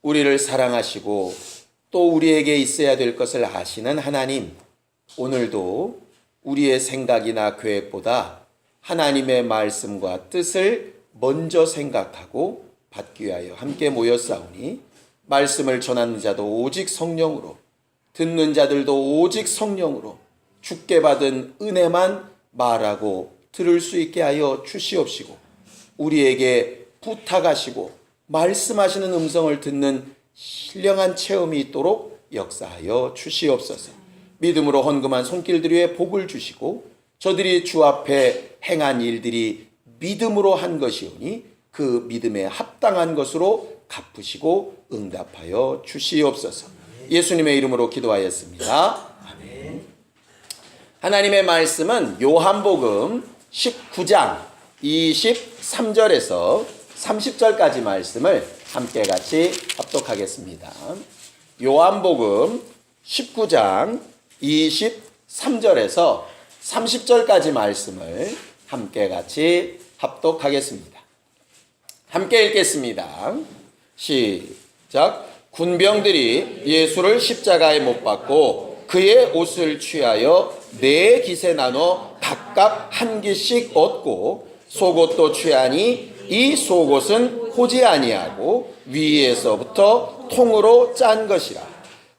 우리를 사랑하시고 또 우리에게 있어야 될 것을 아시는 하나님, 오늘도 우리의 생각이나 계획보다 하나님의 말씀과 뜻을 먼저 생각하고 받기 위하여 함께 모였사오니 말씀을 전하는 자도 오직 성령으로, 듣는 자들도 오직 성령으로 주께 받은 은혜만 말하고 들을 수 있게 하여 주시옵시고, 우리에게 부탁하시고 말씀하시는 음성을 듣는 신령한 체험이 있도록 역사하여 주시옵소서. 믿음으로 헌금한 손길들 위에 복을 주시고, 저들이 주 앞에 행한 일들이 믿음으로 한 것이오니 그 믿음에 합당한 것으로 갚으시고 응답하여 주시옵소서. 예수님의 이름으로 기도하였습니다. 아멘. 하나님의 말씀은 요한복음 19장 23절에서 30절까지 말씀을 함께 같이 합독하겠습니다. 요한복음 19장 23절에서 30절까지 말씀을 함께 같이 합독하겠습니다. 함께 읽겠습니다. 시작. 군병들이 예수를 십자가에 못 박고 그의 옷을 취하여 네 깃에 나눠 각각 한 깃씩 얻고 속옷도 취하니 이 속옷은 호지 아니하고 위에서부터 통으로 짠 것이라.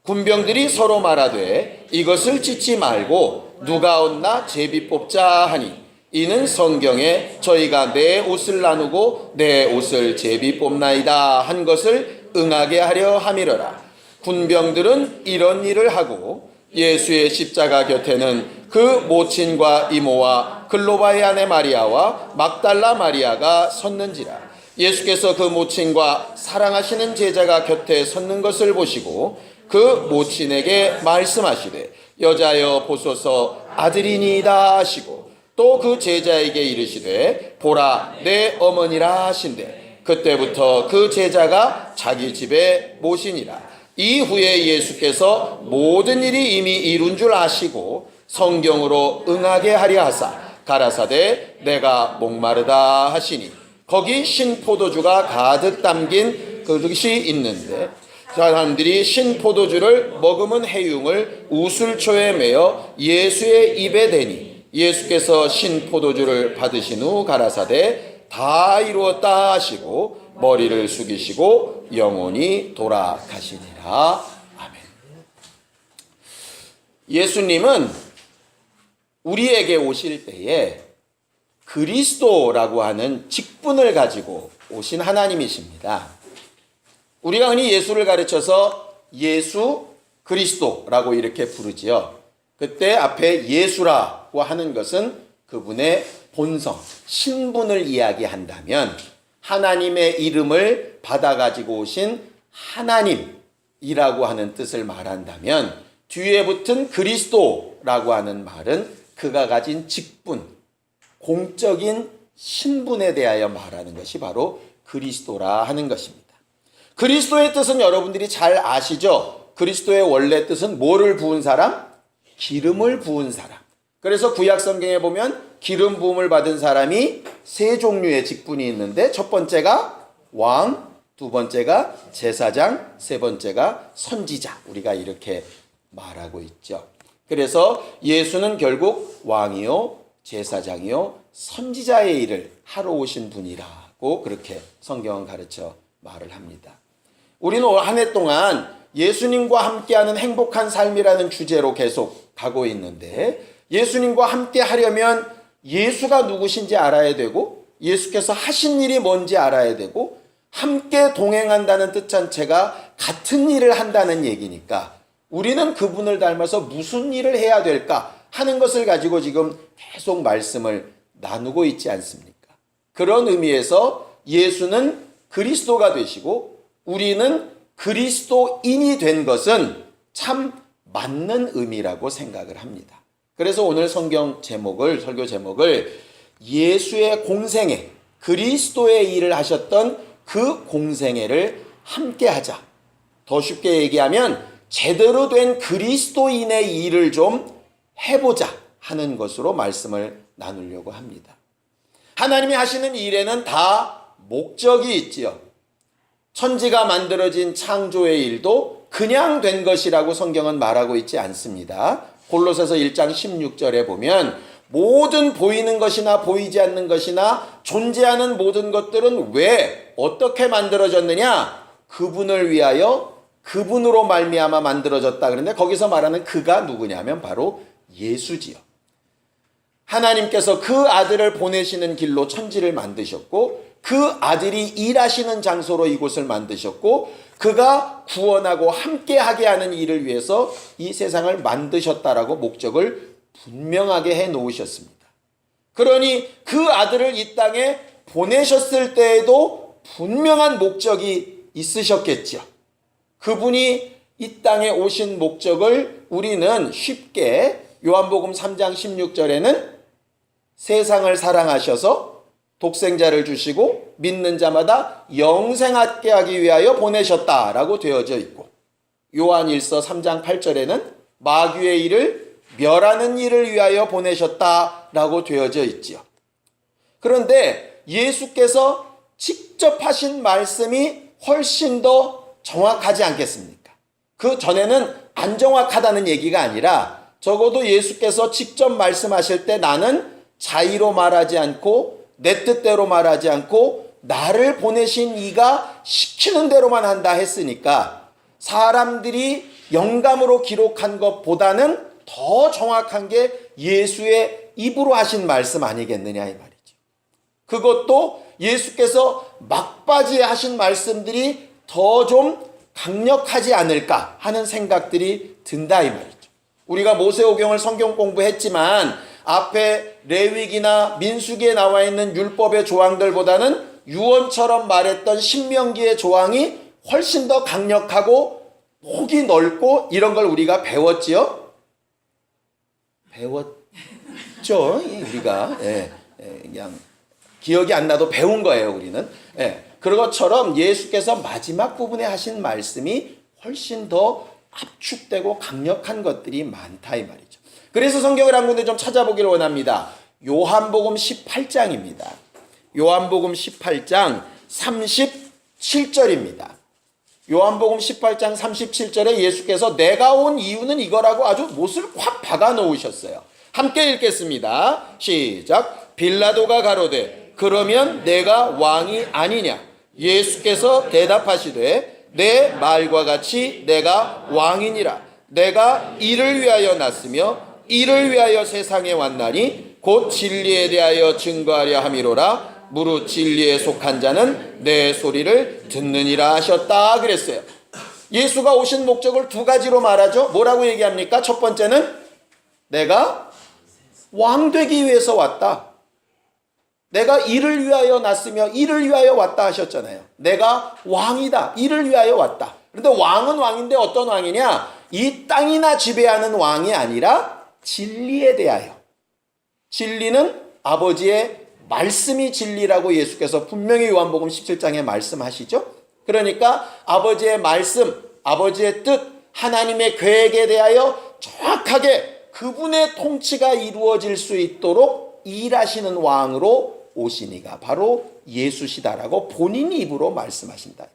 군병들이 서로 말하되 이것을 찢지 말고 누가 얻나 제비 뽑자 하니, 이는 성경에 저희가 내 옷을 나누고 내 옷을 제비 뽑나이다 한 것을 응하게 하려 함이러라. 군병들은 이런 일을 하고 예수의 십자가 곁에는 그 모친과 이모와 글로바의 아내 마리아와 막달라 마리아가 섰는지라. 예수께서 그 모친과 사랑하시는 제자가 곁에 섰는 것을 보시고 그 모친에게 말씀하시되 여자여 보소서 아들이니이다 하시고, 또 그 제자에게 이르시되 보라 내 어머니라 하신대. 그때부터 그 제자가 자기 집에 모시니라. 이후에 예수께서 모든 일이 이미 이룬 줄 아시고 성경으로 응하게 하려 하사 가라사대 내가 목마르다 하시니, 거기 신포도주가 가득 담긴 그릇이 있는데 사람들이 신포도주를 머금은 해융을 우슬초에 매어 예수의 입에 대니, 예수께서 신포도주를 받으신 후 가라사대 다 이루었다 하시고 머리를 숙이시고 영원히 돌아가시니라. 아멘. 예수님은 우리에게 오실 때에 그리스도라고 하는 직분을 가지고 오신 하나님이십니다. 우리가 흔히 예수를 가르쳐서 예수 그리스도라고 이렇게 부르지요. 그때 앞에 예수라고 하는 것은 그분의 본성, 신분을 이야기한다면, 하나님의 이름을 받아가지고 오신 하나님이라고 하는 뜻을 말한다면, 뒤에 붙은 그리스도라고 하는 말은 그가 가진 직분, 공적인 신분에 대하여 말하는 것이 바로 그리스도라 하는 것입니다. 그리스도의 뜻은 여러분들이 잘 아시죠? 그리스도의 원래 뜻은 뭐를 부은 사람? 기름을 부은 사람. 그래서 구약 성경에 보면 기름 부음을 받은 사람이 세 종류의 직분이 있는데, 첫 번째가 왕, 두 번째가 제사장, 세 번째가 선지자. 우리가 이렇게 말하고 있죠. 그래서 예수는 결국 왕이요, 제사장이요, 선지자의 일을 하러 오신 분이라고 그렇게 성경은 가르쳐 말을 합니다. 우리는 올 한 해 동안 예수님과 함께하는 행복한 삶이라는 주제로 계속 가고 있는데, 예수님과 함께 하려면 예수가 누구신지 알아야 되고 예수께서 하신 일이 뭔지 알아야 되고, 함께 동행한다는 뜻 자체가 같은 일을 한다는 얘기니까 우리는 그분을 닮아서 무슨 일을 해야 될까 하는 것을 가지고 지금 계속 말씀을 나누고 있지 않습니까? 그런 의미에서 예수는 그리스도가 되시고 우리는 그리스도인이 된 것은 참 맞는 의미라고 생각을 합니다. 그래서 오늘 성경 제목을, 설교 제목을 예수의 공생애, 그리스도의 일을 하셨던 그 공생애를 함께 하자. 더 쉽게 얘기하면 제대로 된 그리스도인의 일을 좀 해보자 하는 것으로 말씀을 나누려고 합니다. 하나님이 하시는 일에는 다 목적이 있지요. 천지가 만들어진 창조의 일도 그냥 된 것이라고 성경은 말하고 있지 않습니다. 골로새서 1장 16절에 보면 모든 보이는 것이나 보이지 않는 것이나 존재하는 모든 것들은 왜 어떻게 만들어졌느냐? 그분을 위하여 그분으로 말미암아 만들어졌다. 그런데 거기서 말하는 그가 누구냐면 바로 예수지요. 하나님께서 그 아들을 보내시는 길로 천지를 만드셨고 그 아들이 일하시는 장소로 이곳을 만드셨고 그가 구원하고 함께하게 하는 일을 위해서 이 세상을 만드셨다라고 목적을 분명하게 해 놓으셨습니다. 그러니 그 아들을 이 땅에 보내셨을 때에도 분명한 목적이 있으셨겠죠. 그분이 이 땅에 오신 목적을 우리는 쉽게 요한복음 3장 16절에는 세상을 사랑하셔서 독생자를 주시고 믿는 자마다 영생하게 하기 위하여 보내셨다라고 되어져 있고 요한 1서 3장 8절에는 마귀의 일을 멸하는 일을 위하여 보내셨다라고 되어져 있지요. 그런데 예수께서 직접 하신 말씀이 훨씬 더 정확하지 않겠습니까? 그 전에는 안 정확하다는 얘기가 아니라 적어도 예수께서 직접 말씀하실 때 나는 자의로 말하지 않고 내 뜻대로 말하지 않고 나를 보내신 이가 시키는 대로만 한다 했으니까 사람들이 영감으로 기록한 것보다는 더 정확한 게 예수의 입으로 하신 말씀 아니겠느냐 이 말이죠. 그것도 예수께서 막바지에 하신 말씀들이 더 좀 강력하지 않을까 하는 생각들이 든다 이 말이죠. 우리가 모세오경을 성경 공부했지만 앞에 레위기나 민수기에 나와 있는 율법의 조항들보다는 유언처럼 말했던 신명기의 조항이 훨씬 더 강력하고 폭이 넓고 이런 걸 우리가 배웠지요? 배웠죠? 우리가 그냥 기억이 안 나도 배운 거예요 우리는. 그런 것처럼 예수께서 마지막 부분에 하신 말씀이 훨씬 더 압축되고 강력한 것들이 많다 이 말이죠. 그래서 성경을 한 군데 좀 찾아보기를 원합니다. 요한복음 18장입니다. 요한복음 18장 37절입니다. 요한복음 18장 37절에 예수께서 내가 온 이유는 이거라고 아주 못을 확 박아 놓으셨어요. 함께 읽겠습니다. 시작. 빌라도가 가로되 그러면 내가 왕이 아니냐? 예수께서 대답하시되 내 말과 같이 내가 왕이니라. 내가 이를 위하여 났으며 이를 위하여 세상에 왔나니 곧 진리에 대하여 증거하려 함이로라. 무릇 진리에 속한 자는 내 소리를 듣느니라 하셨다 그랬어요. 예수가 오신 목적을 두 가지로 말하죠. 뭐라고 얘기합니까? 첫 번째는 내가 왕 되기 위해서 왔다. 내가 이를 위하여 났으며 이를 위하여 왔다 하셨잖아요. 내가 왕이다. 이를 위하여 왔다. 그런데 왕은 왕인데 어떤 왕이냐? 이 땅이나 지배하는 왕이 아니라 진리에 대하여. 진리는 아버지의 말씀이 진리라고 예수께서 분명히 요한복음 17장에 말씀하시죠. 그러니까 아버지의 말씀, 아버지의 뜻, 하나님의 계획에 대하여 정확하게 그분의 통치가 이루어질 수 있도록 일하시는 왕으로 오신 이가 바로 예수시다라고 본인 입으로 말씀하신다.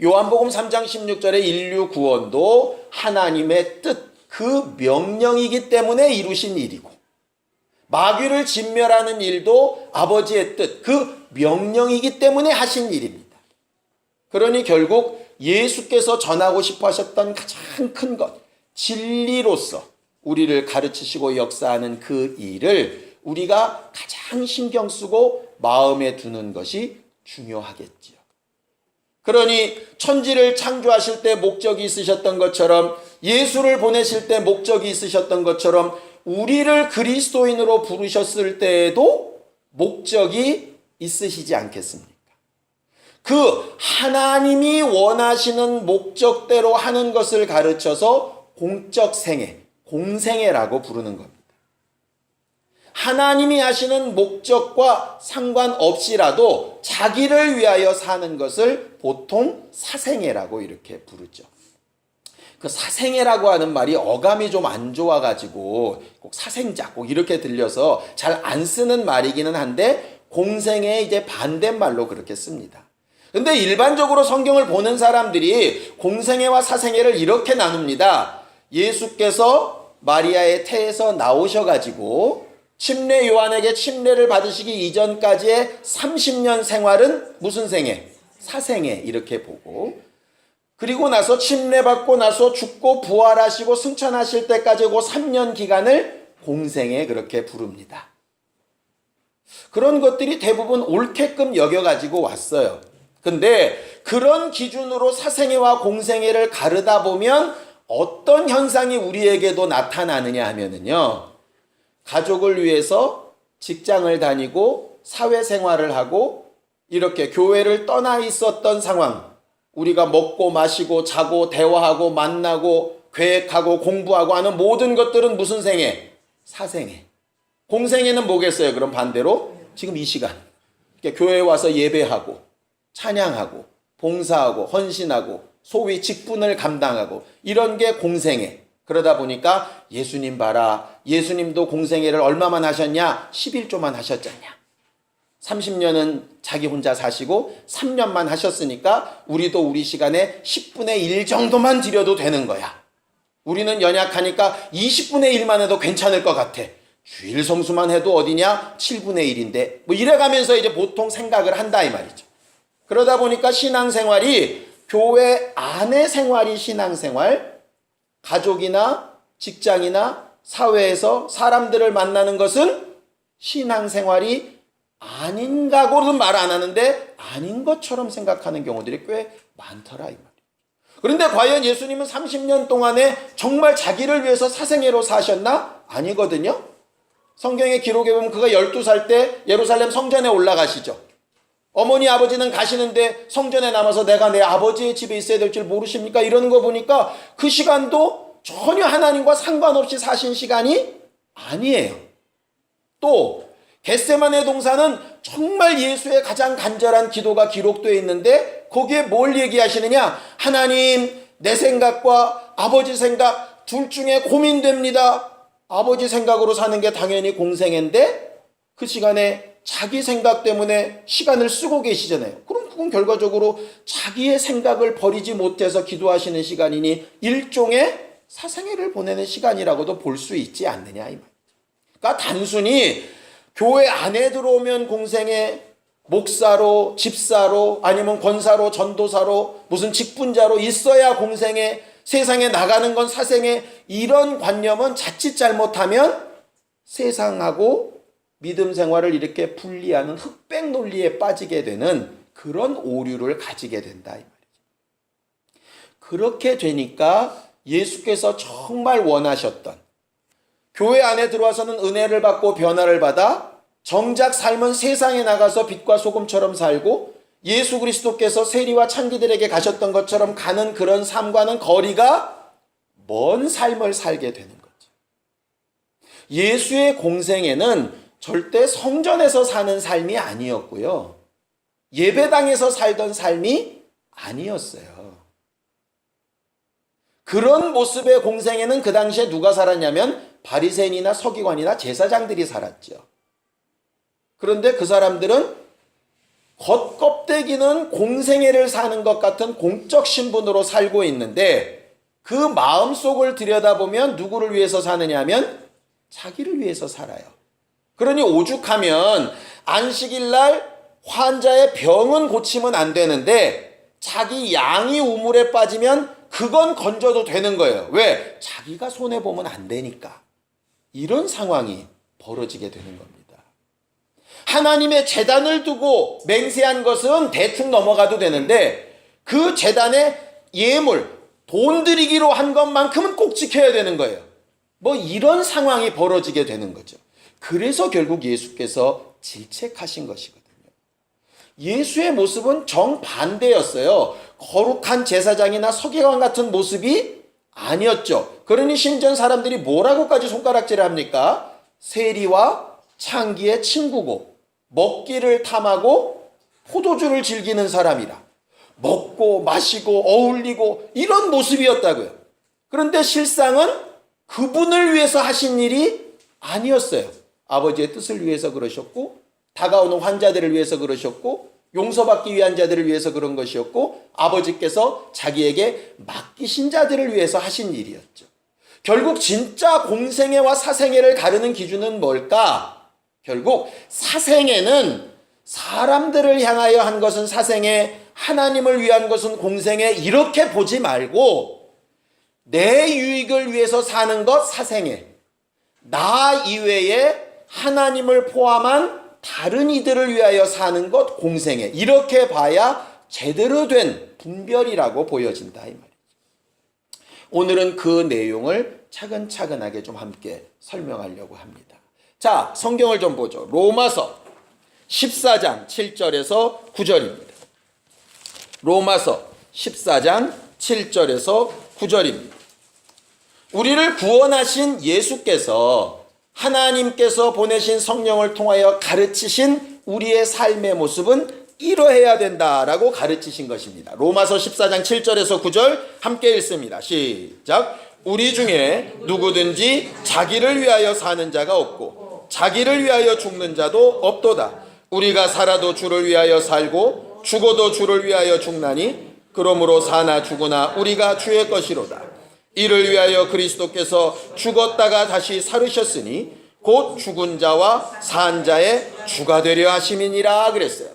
요한복음 3장 16절에 인류 구원도 하나님의 뜻, 그 명령이기 때문에 이루신 일이고 마귀를 진멸하는 일도 아버지의 뜻, 그 명령이기 때문에 하신 일입니다. 그러니 결국 예수께서 전하고 싶어 하셨던 가장 큰 것, 진리로서 우리를 가르치시고 역사하는 그 일을 우리가 가장 신경 쓰고 마음에 두는 것이 중요하겠지요. 그러니 천지를 창조하실 때 목적이 있으셨던 것처럼 예수를 보내실 때 목적이 있으셨던 것처럼 우리를 그리스도인으로 부르셨을 때에도 목적이 있으시지 않겠습니까? 그 하나님이 원하시는 목적대로 하는 것을 가르쳐서 공적 생애, 공생애라고 부르는 겁니다. 하나님이 하시는 목적과 상관없이라도 자기를 위하여 사는 것을 보통 사생애라고 이렇게 부르죠. 그 사생애라고 하는 말이 어감이 좀 안 좋아가지고 꼭 사생자 꼭 이렇게 들려서 잘 안 쓰는 말이기는 한데 공생애의 이제 반대말로 그렇게 씁니다. 근데 일반적으로 성경을 보는 사람들이 공생애와 사생애를 이렇게 나눕니다. 예수께서 마리아의 태에서 나오셔가지고 침례 요한에게 침례를 받으시기 이전까지의 30년 생활은 무슨 생애? 사생애 이렇게 보고, 그리고 나서 침례받고 나서 죽고 부활하시고 승천하실 때까지 그 3년 기간을 공생애 그렇게 부릅니다. 그런 것들이 대부분 옳게끔 여겨가지고 왔어요. 근데 그런 기준으로 사생애와 공생애를 가르다 보면 어떤 현상이 우리에게도 나타나느냐 하면은요, 가족을 위해서 직장을 다니고 사회생활을 하고 이렇게 교회를 떠나 있었던 상황, 우리가 먹고 마시고 자고 대화하고 만나고 계획하고 공부하고 하는 모든 것들은 무슨 생애? 사생애. 공생애는 뭐겠어요? 그럼 반대로 지금 이 시간 교회에 와서 예배하고 찬양하고 봉사하고 헌신하고 소위 직분을 감당하고 이런 게 공생애. 그러다 보니까 예수님 봐라, 예수님도 공생애를 얼마만 하셨냐? 11조만 하셨잖냐. 30년은 자기 혼자 사시고 3년만 하셨으니까 우리도 우리 시간에 10분의 1 정도만 드려도 되는 거야. 우리는 연약하니까 20분의 1만 해도 괜찮을 것 같아. 주일 성수만 해도 어디냐? 7분의 1인데 뭐 이래가면서 이제 보통 생각을 한다 이 말이죠. 그러다 보니까 신앙생활이 교회 안의 생활이 신앙생활, 가족이나 직장이나 사회에서 사람들을 만나는 것은 신앙생활이 아닌가고는 말 안 하는데 아닌 것처럼 생각하는 경우들이 꽤 많더라 이 말이에요. 그런데 과연 예수님은 30년 동안에 정말 자기를 위해서 사생애로 사셨나? 아니거든요. 성경의 기록에 보면 그가 12살 때 예루살렘 성전에 올라가시죠. 어머니 아버지는 가시는데 성전에 남아서 내가 내 아버지의 집에 있어야 될 줄 모르십니까? 이러는 거 보니까 그 시간도 전혀 하나님과 상관없이 사신 시간이 아니에요. 또 겟세마네 동산은 정말 예수의 가장 간절한 기도가 기록되어 있는데 거기에 뭘 얘기하시느냐? 하나님, 내 생각과 아버지 생각 둘 중에 고민됩니다. 아버지 생각으로 사는 게 당연히 공생애인데 그 시간에 자기 생각 때문에 시간을 쓰고 계시잖아요. 그럼 그건 결과적으로 자기의 생각을 버리지 못해서 기도하시는 시간이니 일종의 사생애를 보내는 시간이라고도 볼 수 있지 않느냐 이 말. 그러니까 단순히 교회 안에 들어오면 공생애, 목사로, 집사로, 아니면 권사로, 전도사로, 무슨 직분자로 있어야 공생애, 세상에 나가는 건 사생애, 이런 관념은 자칫 잘못하면 세상하고 믿음 생활을 이렇게 분리하는 흑백 논리에 빠지게 되는 그런 오류를 가지게 된다 이 말이죠. 그렇게 되니까 예수께서 정말 원하셨던 교회 안에 들어와서는 은혜를 받고 변화를 받아 정작 삶은 세상에 나가서 빛과 소금처럼 살고 예수 그리스도께서 세리와 창기들에게 가셨던 것처럼 가는 그런 삶과는 거리가 먼 삶을 살게 되는 거죠. 예수의 공생애는 절대 성전에서 사는 삶이 아니었고요. 예배당에서 살던 삶이 아니었어요. 그런 모습의 공생애는 그 당시에 누가 살았냐면 바리새인이나 서기관이나 제사장들이 살았죠. 그런데 그 사람들은 겉껍데기는 공생애를 사는 것 같은 공적 신분으로 살고 있는데 그 마음속을 들여다보면 누구를 위해서 사느냐 하면 자기를 위해서 살아요. 그러니 오죽하면 안식일 날 환자의 병은 고치면 안 되는데 자기 양이 우물에 빠지면 그건 건져도 되는 거예요. 왜? 자기가 손해보면 안 되니까. 이런 상황이 벌어지게 되는 겁니다. 하나님의 제단을 두고 맹세한 것은 대충 넘어가도 되는데 그 제단의 예물, 돈 드리기로 한 것만큼은 꼭 지켜야 되는 거예요. 뭐 이런 상황이 벌어지게 되는 거죠. 그래서 결국 예수께서 질책하신 것이거든요. 예수의 모습은 정반대였어요. 거룩한 제사장이나 서기관 같은 모습이 아니었죠. 그러니 신전 사람들이 뭐라고까지 손가락질을 합니까? 세리와 창기의 친구고 먹기를 탐하고 포도주를 즐기는 사람이라 먹고 마시고 어울리고 이런 모습이었다고요. 그런데 실상은 그분을 위해서 하신 일이 아니었어요. 아버지의 뜻을 위해서 그러셨고 다가오는 환자들을 위해서 그러셨고 용서받기 위한 자들을 위해서 그런 것이었고 아버지께서 자기에게 맡기신 자들을 위해서 하신 일이었죠. 결국 진짜 공생애와 사생애를 가르는 기준은 뭘까? 결국 사생애는 사람들을 향하여 한 것은 사생애, 하나님을 위한 것은 공생애 이렇게 보지 말고 내 유익을 위해서 사는 것 사생애, 나 이외에 하나님을 포함한 다른 이들을 위하여 사는 것 공생애 이렇게 봐야 제대로 된 분별이라고 보여진다 이 말이죠. 오늘은 그 내용을 차근차근하게 좀 함께 설명하려고 합니다. 자, 성경을 좀 보죠. 로마서 14장 7절에서 9절입니다. 로마서 14장 7절에서 9절입니다. 우리를 구원하신 예수께서 하나님께서 보내신 성령을 통하여 가르치신 우리의 삶의 모습은 이러해야 된다라고 가르치신 것입니다. 로마서 14장 7절에서 9절 함께 읽습니다. 시작. 우리 중에 누구든지 자기를 위하여 사는 자가 없고 자기를 위하여 죽는 자도 없도다. 우리가 살아도 주를 위하여 살고 죽어도 주를 위하여 죽나니 그러므로 사나 죽으나 우리가 주의 것이로다. 이를 위하여 그리스도께서 죽었다가 다시 살으셨으니 곧 죽은 자와 산 자의 주가 되려 하심이니라 그랬어요.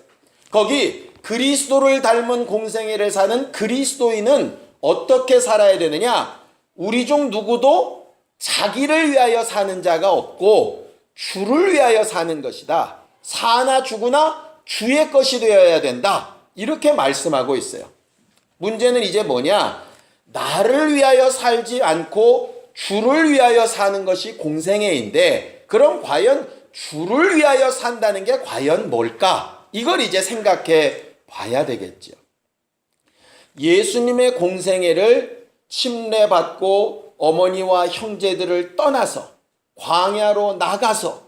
거기 그리스도를 닮은 공생애를 사는 그리스도인은 어떻게 살아야 되느냐? 우리 중 누구도 자기를 위하여 사는 자가 없고 주를 위하여 사는 것이다. 사나 죽으나 주의 것이 되어야 된다. 이렇게 말씀하고 있어요. 문제는 이제 뭐냐? 나를 위하여 살지 않고 주를 위하여 사는 것이 공생애인데 그럼 과연 주를 위하여 산다는 게 과연 뭘까? 이걸 이제 생각해 봐야 되겠죠. 예수님의 공생애를 침례받고 어머니와 형제들을 떠나서 광야로 나가서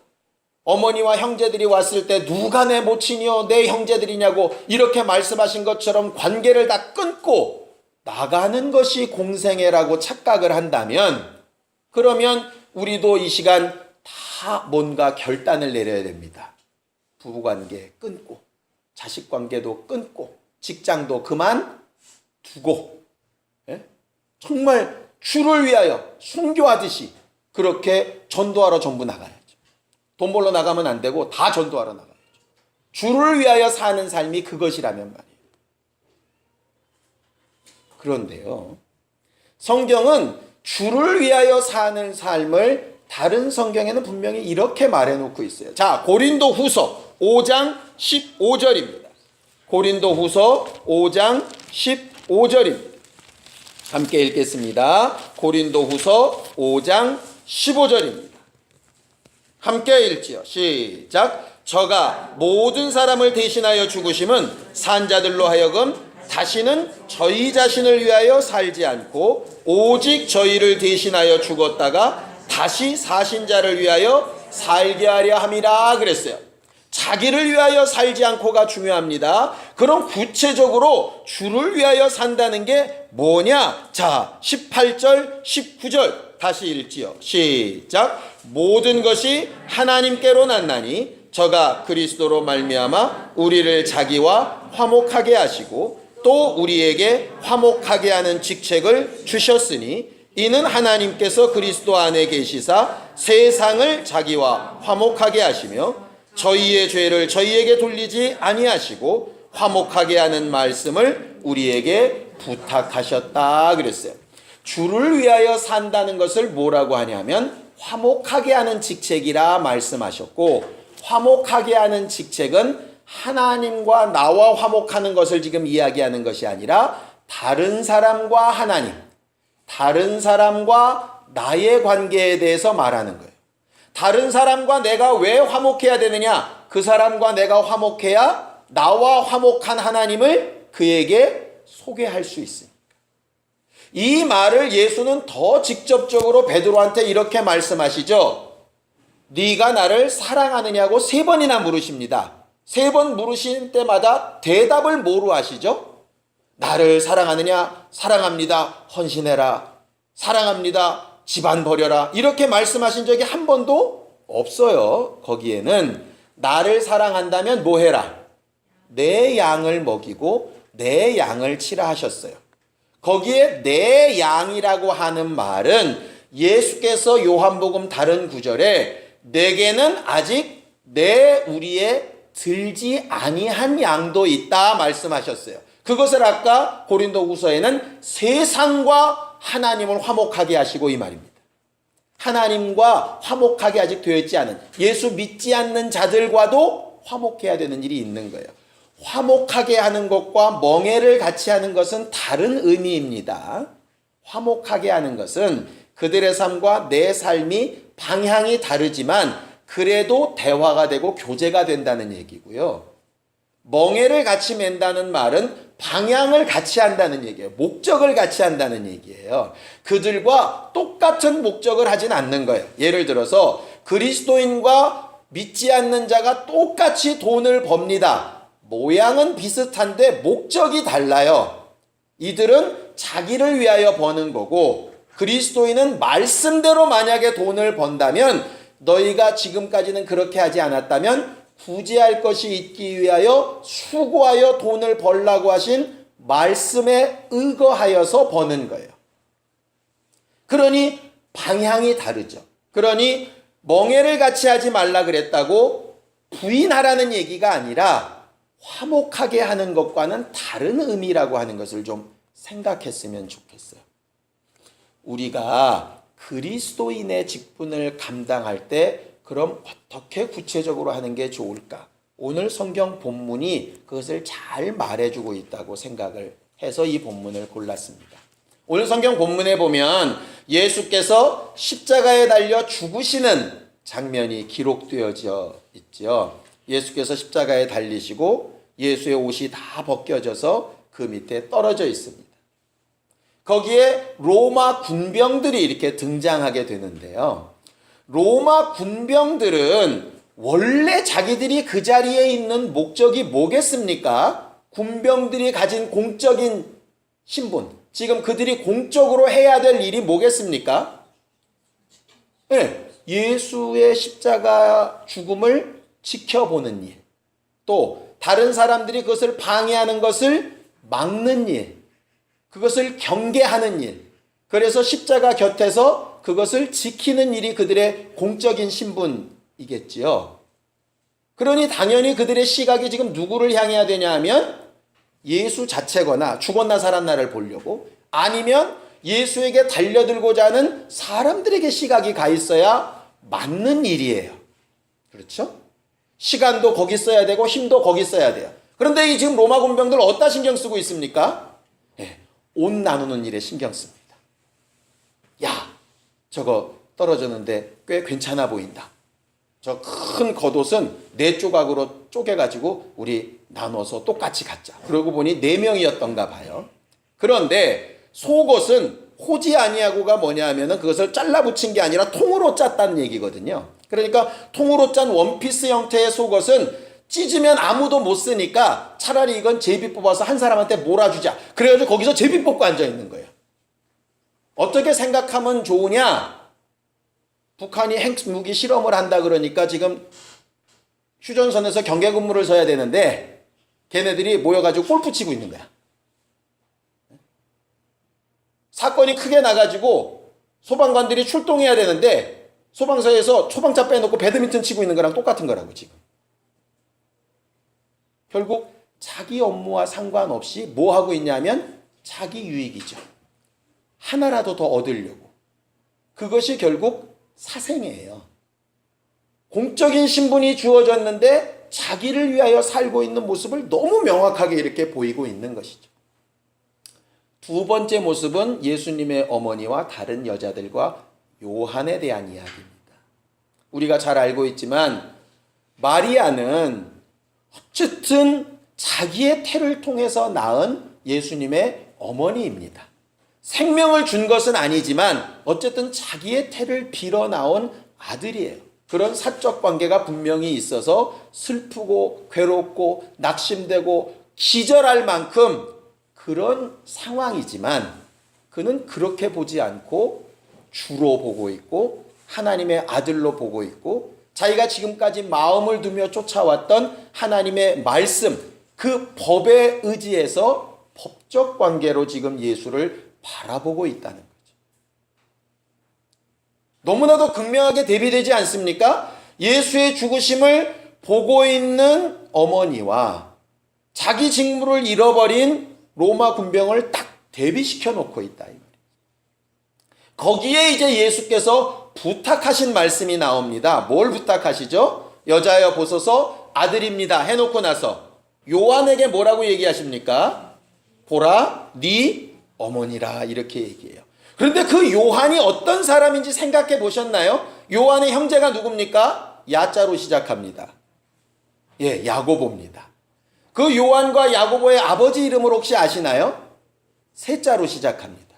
어머니와 형제들이 왔을 때 누가 내 모친이요 내 형제들이냐고 이렇게 말씀하신 것처럼 관계를 다 끊고 나가는 것이 공생애라고 착각을 한다면 그러면 우리도 이 시간 다 뭔가 결단을 내려야 됩니다. 부부관계 끊고 자식관계도 끊고 직장도 그만두고 정말 주를 위하여 순교하듯이 그렇게 전도하러 전부 나가야죠. 돈 벌러 나가면 안 되고 다 전도하러 나가야죠. 주를 위하여 사는 삶이 그것이라면 말이에요. 그런데요, 성경은 주를 위하여 사는 삶을 다른 성경에는 분명히 이렇게 말해놓고 있어요. 자, 고린도 후서 5장 15절입니다. 고린도 후서 5장 15절입니다. 함께 읽겠습니다. 고린도 후서 5장 15절입니다. 함께 읽지요. 시작. 저가 모든 사람을 대신하여 죽으심은 산자들로 하여금 다시는 저희 자신을 위하여 살지 않고 오직 저희를 대신하여 죽었다가 다시 사신 자를 위하여 살게 하려 함이라 그랬어요. 자기를 위하여 살지 않고가 중요합니다. 그럼 구체적으로 주를 위하여 산다는 게 뭐냐? 자, 18절, 19절 다시 읽지요. 시작. 모든 것이 하나님께로 났나니 저가 그리스도로 말미암아 우리를 자기와 화목하게 하시고 또 우리에게 화목하게 하는 직책을 주셨으니 이는 하나님께서 그리스도 안에 계시사 세상을 자기와 화목하게 하시며 저희의 죄를 저희에게 돌리지 아니하시고 화목하게 하는 말씀을 우리에게 부탁하셨다 그랬어요. 주를 위하여 산다는 것을 뭐라고 하냐면 화목하게 하는 직책이라 말씀하셨고 화목하게 하는 직책은 하나님과 나와 화목하는 것을 지금 이야기하는 것이 아니라 다른 사람과 하나님, 다른 사람과 나의 관계에 대해서 말하는 거예요. 다른 사람과 내가 왜 화목해야 되느냐? 그 사람과 내가 화목해야 나와 화목한 하나님을 그에게 소개할 수 있습니다. 이 말을 예수는 더 직접적으로 베드로한테 이렇게 말씀하시죠. 네가 나를 사랑하느냐고 3번이나 물으십니다. 3번 물으신 때마다 대답을 뭐로 하시죠? 나를 사랑하느냐? 사랑합니다. 헌신해라. 사랑합니다. 집안 버려라. 이렇게 말씀하신 적이 한 번도 없어요. 거기에는 나를 사랑한다면 뭐 해라? 내 양을 먹이고 내 양을 치라 하셨어요. 거기에 내 양이라고 하는 말은 예수께서 요한복음 다른 구절에 내게는 아직 내 우리의 들지 아니한 양도 있다 말씀하셨어요. 그것을 아까 고린도후서에는 세상과 하나님을 화목하게 하시고 이 말입니다. 하나님과 화목하게 아직 되어 있지 않은 예수 믿지 않는 자들과도 화목해야 되는 일이 있는 거예요. 화목하게 하는 것과 멍에를 같이 하는 것은 다른 의미입니다. 화목하게 하는 것은 그들의 삶과 내 삶이 방향이 다르지만 그래도 대화가 되고 교제가 된다는 얘기고요. 멍에를 같이 맨다는 말은 방향을 같이 한다는 얘기예요. 목적을 같이 한다는 얘기예요. 그들과 똑같은 목적을 하진 않는 거예요. 예를 들어서 그리스도인과 믿지 않는 자가 똑같이 돈을 법니다. 모양은 비슷한데 목적이 달라요. 이들은 자기를 위하여 버는 거고 그리스도인은 말씀대로 만약에 돈을 번다면 너희가 지금까지는 그렇게 하지 않았다면 구제할 것이 있기 위하여 수고하여 돈을 벌라고 하신 말씀에 의거하여서 버는 거예요. 그러니 방향이 다르죠. 그러니 멍에를 같이 하지 말라 그랬다고 부인하라는 얘기가 아니라 화목하게 하는 것과는 다른 의미라고 하는 것을 좀 생각했으면 좋겠어요. 우리가 그리스도인의 직분을 감당할 때 그럼 어떻게 구체적으로 하는 게 좋을까? 오늘 성경 본문이 그것을 잘 말해주고 있다고 생각을 해서 이 본문을 골랐습니다. 오늘 성경 본문에 보면 예수께서 십자가에 달려 죽으시는 장면이 기록되어져 있죠. 예수께서 십자가에 달리시고 예수의 옷이 다 벗겨져서 그 밑에 떨어져 있습니다. 거기에 로마 군병들이 이렇게 등장하게 되는데요. 로마 군병들은 원래 자기들이 그 자리에 있는 목적이 뭐겠습니까? 군병들이 가진 공적인 신분, 지금 그들이 공적으로 해야 될 일이 뭐겠습니까? 네, 예수의 십자가 죽음을 지켜보는 일, 또 다른 사람들이 그것을 방해하는 것을 막는 일, 그것을 경계하는 일, 그래서 십자가 곁에서 그것을 지키는 일이 그들의 공적인 신분이겠지요. 그러니 당연히 그들의 시각이 지금 누구를 향해야 되냐 하면 예수 자체거나 죽었나 살았나를 보려고, 아니면 예수에게 달려들고자 하는 사람들에게 시각이 가 있어야 맞는 일이에요. 그렇죠? 시간도 거기 써야 되고 힘도 거기 써야 돼요. 그런데 이 지금 로마 군병들 어디다 신경 쓰고 있습니까? 옷 나누는 일에 신경 씁니다. 야, 저거 떨어졌는데 꽤 괜찮아 보인다. 저 큰 겉옷은 4조각으로 쪼개가지고 우리 나눠서 똑같이 갖자. 그러고 보니 4명이었던가 봐요. 그런데 속옷은 호지 아니하고가 뭐냐 하면은 그것을 잘라 붙인 게 아니라 통으로 짰다는 얘기거든요. 그러니까 통으로 짠 원피스 형태의 속옷은 찢으면 아무도 못 쓰니까 차라리 이건 제비 뽑아서 한 사람한테 몰아주자. 그래가지고 거기서 제비 뽑고 앉아있는 거예요. 어떻게 생각하면 좋으냐? 북한이 핵무기 실험을 한다 그러니까 지금 휴전선에서 경계근무를 서야 되는데 걔네들이 모여가지고 골프 치고 있는 거야. 사건이 크게 나가지고 소방관들이 출동해야 되는데 소방서에서 초방차 빼놓고 배드민턴 치고 있는 거랑 똑같은 거라고 지금. 결국 자기 업무와 상관없이 뭐 하고 있냐면 자기 유익이죠. 하나라도 더 얻으려고. 그것이 결국 사생이에요. 공적인 신분이 주어졌는데 자기를 위하여 살고 있는 모습을 너무 명확하게 이렇게 보이고 있는 것이죠. 두 번째 모습은 예수님의 어머니와 다른 여자들과 요한에 대한 이야기입니다. 우리가 잘 알고 있지만 마리아는 어쨌든 자기의 태를 통해서 낳은 예수님의 어머니입니다. 생명을 준 것은 아니지만 어쨌든 자기의 태를 빌어 나온 아들이에요. 그런 사적 관계가 분명히 있어서 슬프고 괴롭고 낙심되고 기절할 만큼 그런 상황이지만 그는 그렇게 보지 않고 주로 보고 있고 하나님의 아들로 보고 있고 자기가 지금까지 마음을 두며 쫓아왔던 하나님의 말씀, 그 법에 의지해서 법적 관계로 지금 예수를 바라보고 있다는 거죠. 너무나도 극명하게 대비되지 않습니까? 예수의 죽으심을 보고 있는 어머니와 자기 직무를 잃어버린 로마 군병을 딱 대비시켜 놓고 있다. 거기에 이제 예수께서 부탁하신 말씀이 나옵니다. 뭘 부탁하시죠? 여자여 보소서 아들입니다 해놓고 나서 요한에게 뭐라고 얘기하십니까? 보라 네 어머니라 이렇게 얘기해요. 그런데 그 요한이 어떤 사람인지 생각해 보셨나요? 요한의 형제가 누굽니까? 야자로 시작합니다. 예, 야고보입니다. 그 요한과 야고보의 아버지 이름을 혹시 아시나요? 세자로 시작합니다.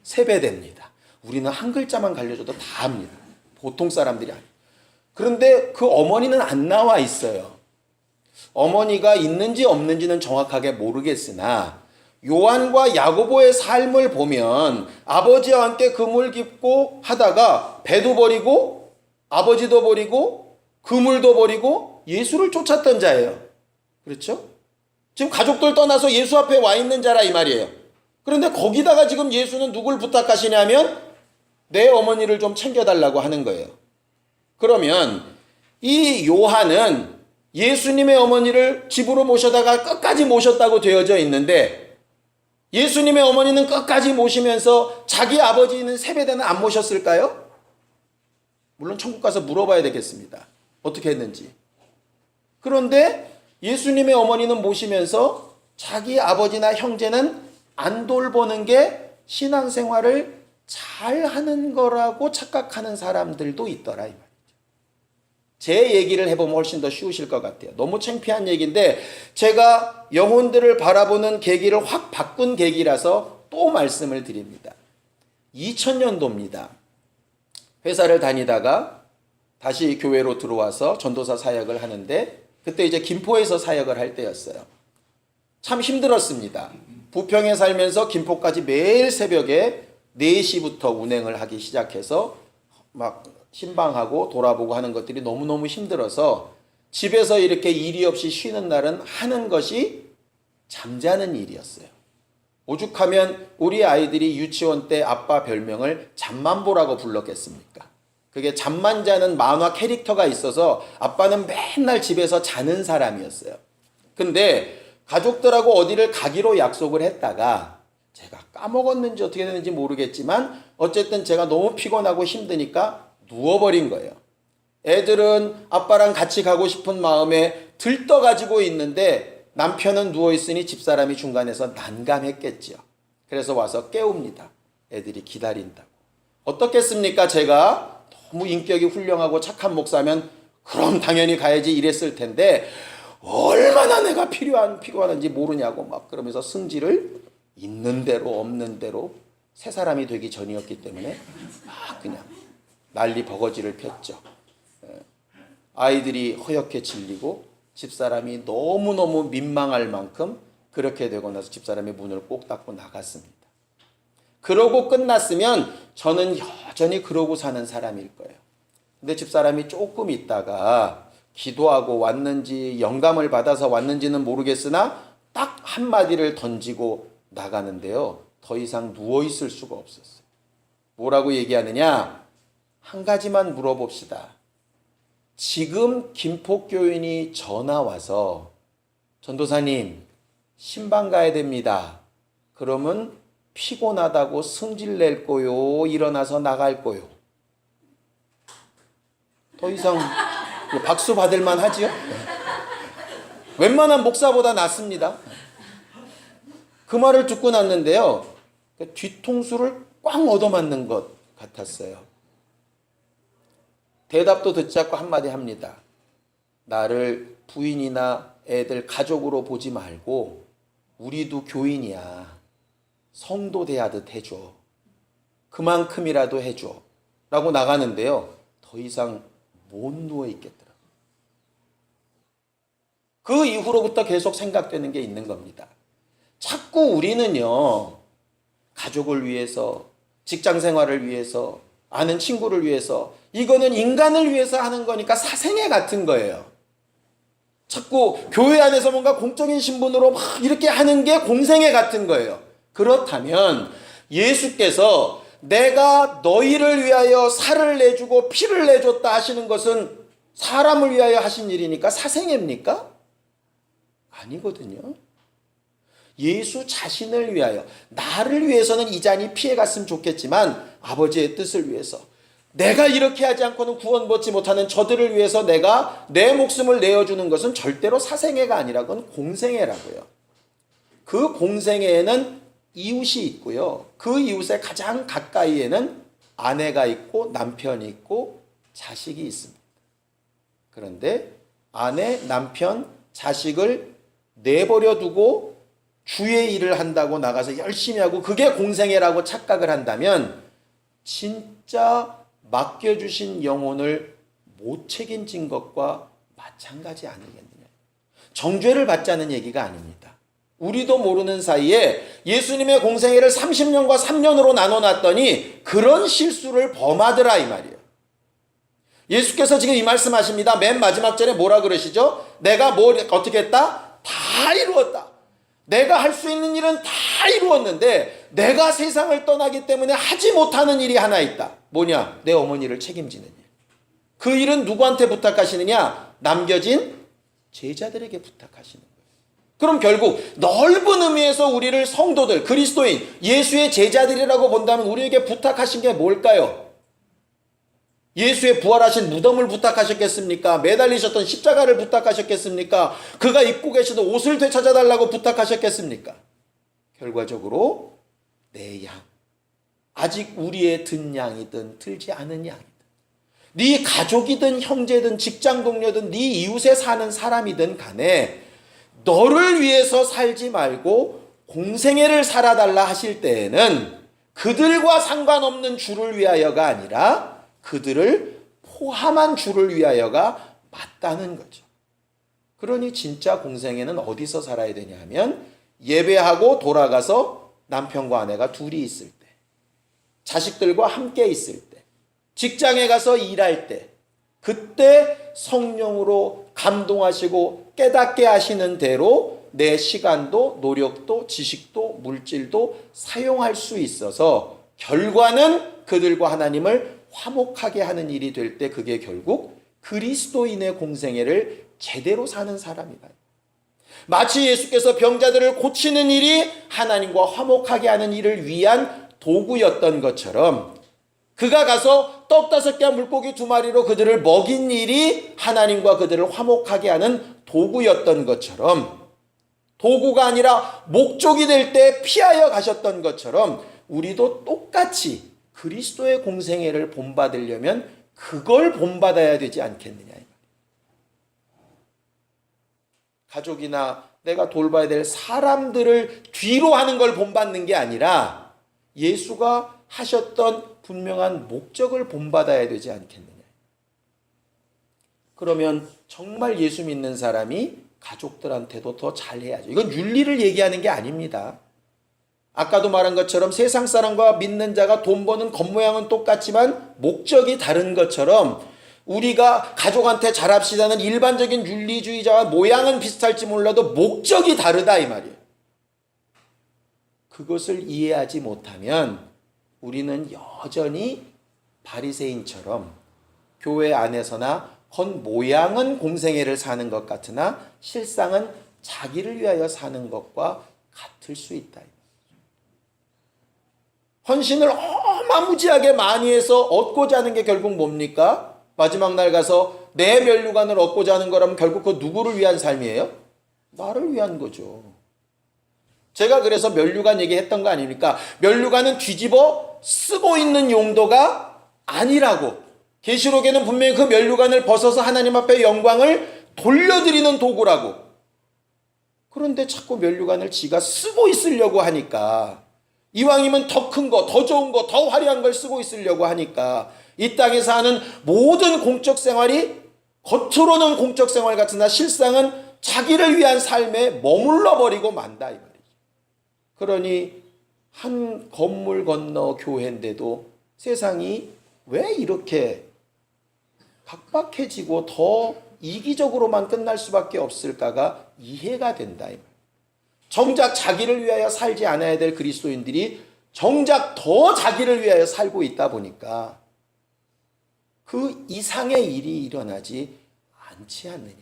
세베대입니다. 우리는 한 글자만 갈려줘도 다 압니다. 보통 사람들이 아니에요. 그런데 그 어머니는 안 나와 있어요. 어머니가 있는지 없는지는 정확하게 모르겠으나 요한과 야고보의 삶을 보면 아버지와 함께 그물 깁고 하다가 배도 버리고 아버지도 버리고 그물도 버리고 예수를 쫓았던 자예요. 그렇죠? 지금 가족들 떠나서 예수 앞에 와 있는 자라 이 말이에요. 그런데 거기다가 지금 예수는 누굴 부탁하시냐면 내 어머니를 좀 챙겨달라고 하는 거예요. 그러면 이 요한은 예수님의 어머니를 집으로 모셔다가 끝까지 모셨다고 되어져 있는데 예수님의 어머니는 끝까지 모시면서 자기 아버지는 세베대는 안 모셨을까요? 물론 천국 가서 물어봐야 되겠습니다. 어떻게 했는지. 그런데 예수님의 어머니는 모시면서 자기 아버지나 형제는 안 돌보는 게 신앙생활을 잘하는 거라고 착각하는 사람들도 있더라 이 말이죠. 제 얘기를 해보면 훨씬 더 쉬우실 것 같아요. 너무 창피한 얘기인데 제가 영혼들을 바라보는 계기를 확 바꾼 계기라서 또 말씀을 드립니다. 2000년도입니다. 회사를 다니다가 다시 교회로 들어와서 전도사 사역을 하는데 그때 이제 김포에서 사역을 할 때였어요. 참 힘들었습니다. 부평에 살면서 김포까지 매일 새벽에 4시부터 운행을 하기 시작해서 막 신방하고 돌아보고 하는 것들이 너무너무 힘들어서 집에서 이렇게 일이 없이 쉬는 날은 하는 것이 잠자는 일이었어요. 오죽하면 우리 아이들이 유치원 때 아빠 별명을 잠만보라고 불렀겠습니까? 그게 잠만 자는 만화 캐릭터가 있어서 아빠는 맨날 집에서 자는 사람이었어요. 근데 가족들하고 어디를 가기로 약속을 했다가 제가 까먹었는지 어떻게 됐는지 모르겠지만 어쨌든 제가 너무 피곤하고 힘드니까 누워버린 거예요. 애들은 아빠랑 같이 가고 싶은 마음에 들떠가지고 있는데 남편은 누워있으니 집사람이 중간에서 난감했겠지요. 그래서 와서 깨웁니다. 애들이 기다린다고. 어떻겠습니까? 제가 너무 인격이 훌륭하고 착한 목사면 그럼 당연히 가야지 이랬을 텐데 얼마나 내가 피곤한지 모르냐고 막 그러면서 승질을 있는 대로 없는 대로 새 사람이 되기 전이었기 때문에 막 그냥 난리 버거지를 폈죠. 아이들이 허옇게 질리고 집사람이 너무너무 민망할 만큼 그렇게 되고 나서 집사람이 문을 꼭 닫고 나갔습니다. 그러고 끝났으면 저는 여전히 그러고 사는 사람일 거예요. 근데 집사람이 조금 있다가 기도하고 왔는지 영감을 받아서 왔는지는 모르겠으나 딱 한마디를 던지고 나가는데요. 더 이상 누워있을 수가 없었어요. 뭐라고 얘기하느냐? 한 가지만 물어봅시다. 지금 김포교인이 전화 와서 전도사님 신방 가야 됩니다. 그러면 피곤하다고 승질 낼 거요? 일어나서 나갈 거요? 더 이상 박수 받을 만하지요? 웬만한 목사보다 낫습니다. 그 말을 듣고 났는데요. 뒤통수를 꽝 얻어맞는 것 같았어요. 대답도 듣지 않고 한마디 합니다. 나를 부인이나 애들 가족으로 보지 말고 우리도 교인이야. 성도 대하듯 해줘. 그만큼이라도 해줘. 라고 나가는데요. 더 이상 못 누워있겠더라고요. 그 이후로부터 계속 생각되는 게 있는 겁니다. 자꾸 우리는요. 가족을 위해서, 직장 생활을 위해서, 아는 친구를 위해서, 이거는 인간을 위해서 하는 거니까 사생애 같은 거예요. 자꾸 교회 안에서 뭔가 공적인 신분으로 막 이렇게 하는 게 공생애 같은 거예요. 그렇다면 예수께서 내가 너희를 위하여 살을 내주고 피를 내줬다 하시는 것은 사람을 위하여 하신 일이니까 사생애입니까? 아니거든요. 예수 자신을 위하여, 나를 위해서는 이 잔이 피해갔으면 좋겠지만 아버지의 뜻을 위해서, 내가 이렇게 하지 않고는 구원받지 못하는 저들을 위해서 내가 내 목숨을 내어주는 것은 절대로 사생애가 아니라 그건 공생애라고요. 그 공생애에는 이웃이 있고요. 그 이웃의 가장 가까이에는 아내가 있고 남편이 있고 자식이 있습니다. 그런데 아내, 남편, 자식을 내버려 두고 주의 일을 한다고 나가서 열심히 하고 그게 공생애라고 착각을 한다면 진짜 맡겨주신 영혼을 못 책임진 것과 마찬가지 아니겠느냐. 정죄를 받자는 얘기가 아닙니다. 우리도 모르는 사이에 예수님의 공생애를 30년과 3년으로 나눠놨더니 그런 실수를 범하더라 이 말이에요. 예수께서 지금 이 말씀하십니다. 맨 마지막 절에 뭐라 그러시죠? 내가 뭘 어떻게 했다? 다 이루었다. 내가 할 수 있는 일은 다 이루었는데 내가 세상을 떠나기 때문에 하지 못하는 일이 하나 있다. 뭐냐? 내 어머니를 책임지는 일. 그 일은 누구한테 부탁하시느냐? 남겨진 제자들에게 부탁하시는 거예요. 그럼 결국 넓은 의미에서 우리를 성도들, 그리스도인, 예수의 제자들이라고 본다면 우리에게 부탁하신 게 뭘까요? 예수의 부활하신 무덤을 부탁하셨겠습니까? 매달리셨던 십자가를 부탁하셨겠습니까? 그가 입고 계시던 옷을 되찾아달라고 부탁하셨겠습니까? 결과적으로 내 양, 아직 우리의 든 양이든 들지 않은 양이든, 네 가족이든 형제든 직장 동료든 네 이웃에 사는 사람이든 간에 너를 위해서 살지 말고 공생애를 살아달라 하실 때에는 그들과 상관없는 주를 위하여가 아니라 그들을 포함한 주를 위하여가 맞다는 거죠. 그러니 진짜 공생애는 어디서 살아야 되냐 하면 예배하고 돌아가서 남편과 아내가 둘이 있을 때, 자식들과 함께 있을 때, 직장에 가서 일할 때, 그때 성령으로 감동하시고 깨닫게 하시는 대로 내 시간도 노력도 지식도 물질도 사용할 수 있어서 결과는 그들과 하나님을 화목하게 하는 일이 될 때 그게 결국 그리스도인의 공생애를 제대로 사는 사람이다. 마치 예수께서 병자들을 고치는 일이 하나님과 화목하게 하는 일을 위한 도구였던 것처럼 그가 가서 떡 5개와 물고기 2마리로 그들을 먹인 일이 하나님과 그들을 화목하게 하는 도구였던 것처럼, 도구가 아니라 목적이 될 때 피하여 가셨던 것처럼 우리도 똑같이 그리스도의 공생애를 본받으려면 그걸 본받아야 되지 않겠느냐. 가족이나 내가 돌봐야 될 사람들을 뒤로 하는 걸 본받는 게 아니라 예수가 하셨던 분명한 목적을 본받아야 되지 않겠느냐. 그러면 정말 예수 믿는 사람이 가족들한테도 더 잘해야죠. 이건 윤리를 얘기하는 게 아닙니다. 아까도 말한 것처럼 세상 사람과 믿는 자가 돈 버는 겉모양은 똑같지만 목적이 다른 것처럼 우리가 가족한테 잘합시다는 일반적인 윤리주의자와 모양은 비슷할지 몰라도 목적이 다르다 이 말이에요. 그것을 이해하지 못하면 우리는 여전히 바리새인처럼 교회 안에서나 겉모양은 공생애를 사는 것 같으나 실상은 자기를 위하여 사는 것과 같을 수 있다. 헌신을 어마무지하게 많이 해서 얻고자 하는 게 결국 뭡니까? 마지막 날 가서 내 면류관을 얻고자 하는 거라면 결국 그 누구를 위한 삶이에요? 나를 위한 거죠. 제가 그래서 면류관 얘기했던 거 아닙니까? 면류관은 뒤집어 쓰고 있는 용도가 아니라고. 계시록에는 분명히 그 면류관을 벗어서 하나님 앞에 영광을 돌려드리는 도구라고. 그런데 자꾸 면류관을 지가 쓰고 있으려고 하니까, 이왕이면 더 큰 거, 더 좋은 거, 더 화려한 걸 쓰고 있으려고 하니까 이 땅에서 하는 모든 공적 생활이 겉으로는 공적 생활 같으나 실상은 자기를 위한 삶에 머물러 버리고 만다 이 말이죠. 그러니 한 건물 건너 교회인데도 세상이 왜 이렇게 각박해지고 더 이기적으로만 끝날 수밖에 없을까가 이해가 된다. 정작 자기를 위하여 살지 않아야 될 그리스도인들이 정작 더 자기를 위하여 살고 있다 보니까 그 이상의 일이 일어나지 않지 않느냐.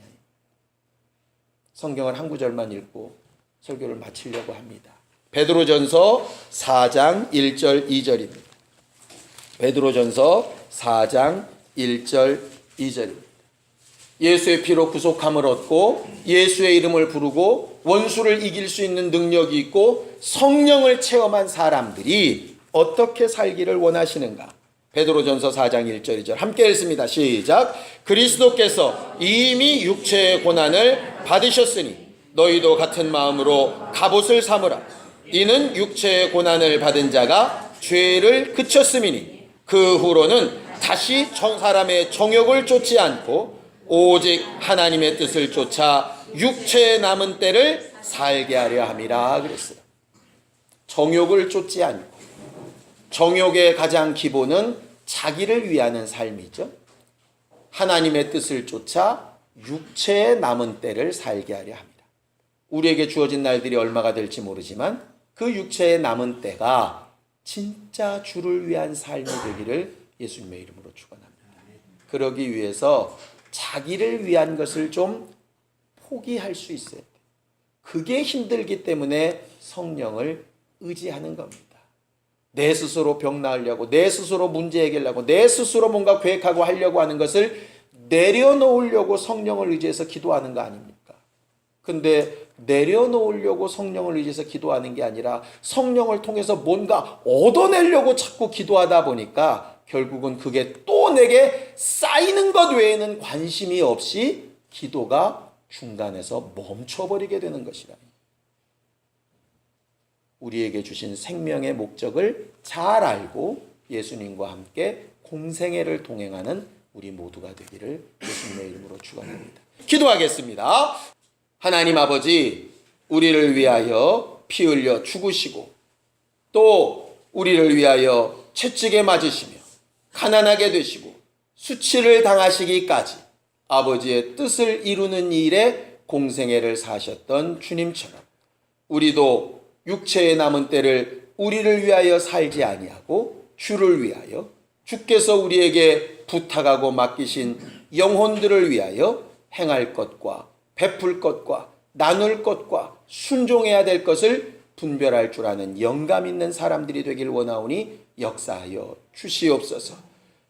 성경을 한 구절만 읽고 설교를 마치려고 합니다. 베드로전서 4장 1절 2절입니다. 베드로전서 4장 1절 2절입니다. 예수의 피로 구속함을 얻고 예수의 이름을 부르고 원수를 이길 수 있는 능력이 있고 성령을 체험한 사람들이 어떻게 살기를 원하시는가? 베드로전서 4장 1절 2절 함께 읽습니다. 시작. 그리스도께서 이미 육체의 고난을 받으셨으니 너희도 같은 마음으로 갑옷을 삼으라. 이는 육체의 고난을 받은 자가 죄를 그쳤음이니 그 후로는 다시 사람의 정욕을 쫓지 않고 오직 하나님의 뜻을 쫓아 육체의 남은 때를 살게 하려 함이라 그랬어요. 정욕을 쫓지 않고, 정욕의 가장 기본은 자기를 위하는 삶이죠. 하나님의 뜻을 쫓아 육체의 남은 때를 살게 하려 합니다. 우리에게 주어진 날들이 얼마가 될지 모르지만 그 육체의 남은 때가 진짜 주를 위한 삶이 되기를 예수님의 이름으로 축원합니다. 그러기 위해서 자기를 위한 것을 좀 포기할 수 있어야 돼요. 그게 힘들기 때문에 성령을 의지하는 겁니다. 내 스스로 병 나으려고, 내 스스로 문제 해결하려고, 내 스스로 뭔가 계획하고 하려고 하는 것을 내려놓으려고 성령을 의지해서 기도하는 거 아닙니까? 근데 내려놓으려고 성령을 의지해서 기도하는 게 아니라 성령을 통해서 뭔가 얻어내려고 자꾸 기도하다 보니까 결국은 그게 또 내게 쌓이는 것 외에는 관심이 없이 기도가 중단해서 멈춰버리게 되는 것이라. 우리에게 주신 생명의 목적을 잘 알고 예수님과 함께 공생애를 동행하는 우리 모두가 되기를 예수님의 이름으로 축원합니다. 기도하겠습니다. 하나님 아버지, 우리를 위하여 피 흘려 죽으시고 또 우리를 위하여 채찍에 맞으시며 가난하게 되시고 수치를 당하시기까지 아버지의 뜻을 이루는 일에 공생애를 사셨던 주님처럼 우리도 육체의 남은 때를 우리를 위하여 살지 아니하고 주를 위하여, 주께서 우리에게 부탁하고 맡기신 영혼들을 위하여 행할 것과 베풀 것과 나눌 것과 순종해야 될 것을 분별할 줄 아는 영감 있는 사람들이 되길 원하오니 역사하여 주시옵소서.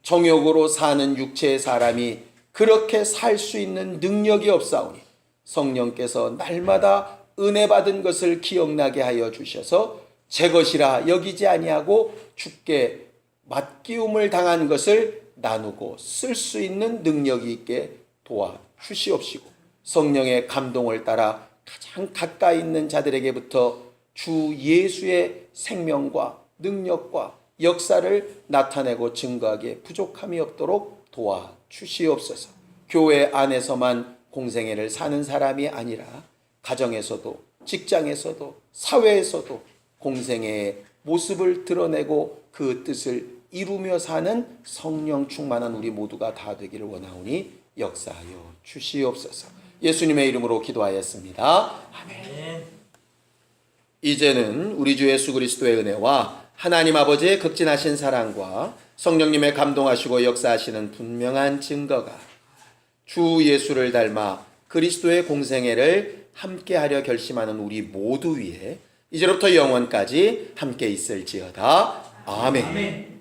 정욕으로 사는 육체의 사람이 그렇게 살 수 있는 능력이 없사오니 성령께서 날마다 은혜 받은 것을 기억나게 하여 주셔서 제 것이라 여기지 아니하고 주께 맡기움을 당한 것을 나누고 쓸 수 있는 능력이 있게 도와 주시옵시고 성령의 감동을 따라 가장 가까이 있는 자들에게부터 주 예수의 생명과 능력과 역사를 나타내고 증거하기에 부족함이 없도록 도와 주시옵소서. 교회 안에서만 공생애를 사는 사람이 아니라 가정에서도 직장에서도 사회에서도 공생애의 모습을 드러내고 그 뜻을 이루며 사는 성령 충만한 우리 모두가 다 되기를 원하오니 역사하여 주시옵소서. 예수님의 이름으로 기도하였습니다. 아멘. 이제는 우리 주 예수 그리스도의 은혜와 하나님 아버지의 극진하신 사랑과 성령님의 감동하시고 역사하시는 분명한 증거가 주 예수를 닮아 그리스도의 공생애를 함께하려 결심하는 우리 모두 위에 이제로부터 영원까지 함께 있을지어다. 아멘. 아멘.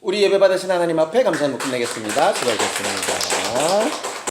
우리 예배 받으신 하나님 앞에 감사의 목숨 내겠습니다. 수고하셨습니다.